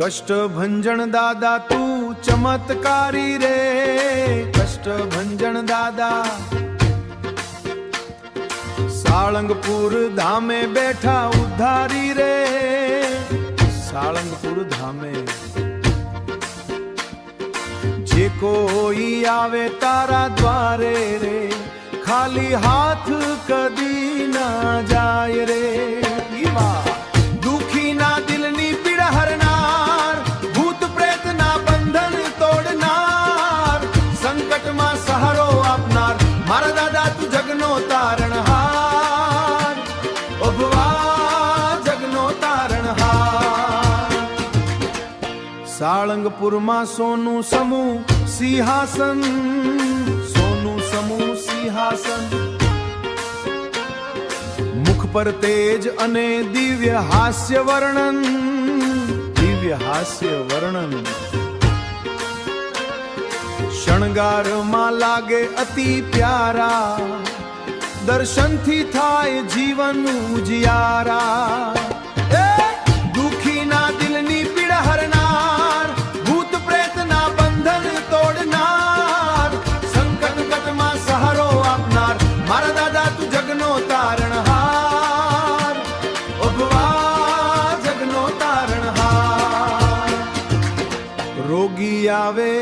कष्ट भंजन दादा तू चमत्कारी रे, कष्ट भंजन दादा। साळंगपुर धामे बैठा उद्धारी रे, साळंगपुर धामे। जे कोई आवे तारा द्वारे रे, खाली हाथ कदी ना जाय रे। दुखी ना दिलनी पीड़ा हरनार, भूत प्रेत ना बंधन तोड़नार, संकट में सहारो आपनार, मारा दादा तू जगनो तारणहार, ओ भुवा जगनो तारणहार। साळंगपुर में सोनू समूह सिंहासन, सोनू समूह सिंहासन। मुख पर तेज अने दिव्य हास्य वर्णन, दिव्य हास्य वर्णन। शणगार मां लागे अति प्यारा, दर्शन थी थाय जीवन उजियारा। दुखी ना दिलनी पीड़ा हरनार, भूत प्रेत ना बंधन तोड़नार, संकट कट मां सहारो आपनार, मारा दादा तू जगनो तारणहार, ओ भुवा जगनो तारणहार। रोगी आवे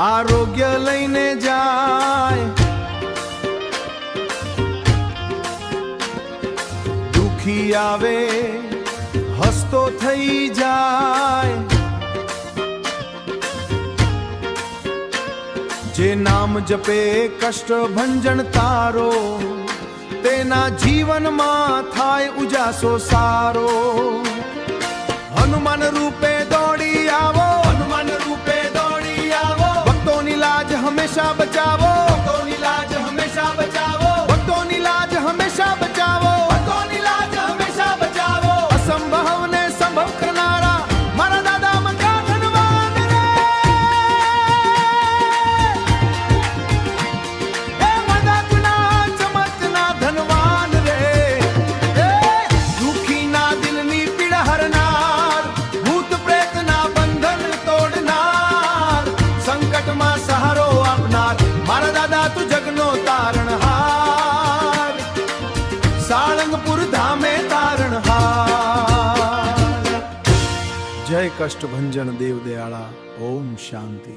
आरोग्य लईने जाय, दुखी आवे हसतो थई जाय। जे नाम जपे कष्ट भंजन तारो, तेना जीवन में थाय उजासो सारो। हनुमान रूपे दौड़ी आवो, हनुमान रूपे दौड़ी आवो, भक्तों नी लाज हमेशा बचावो, भक्तों नी लाज हमेशा बचावो, भक्तों नी लाज हमेशा बचावो, भक्तों नी लाज हमेशा बचावो। असंभव ने संभव करनारा, मारा दादा मंगा धनवान रे। ए मदद ना चमक ना धनवान रे। दुखी ना दिलनी पीड़ा हरनार, भूत प्रेत ना बंधन तोड़नार, संकट में सहारो आपनार, मारा दादा तू जगनो तारणहार, साळंगपुर धामे तारणहार। जय कष्ट भंजन देव दयाला। ओम शांति।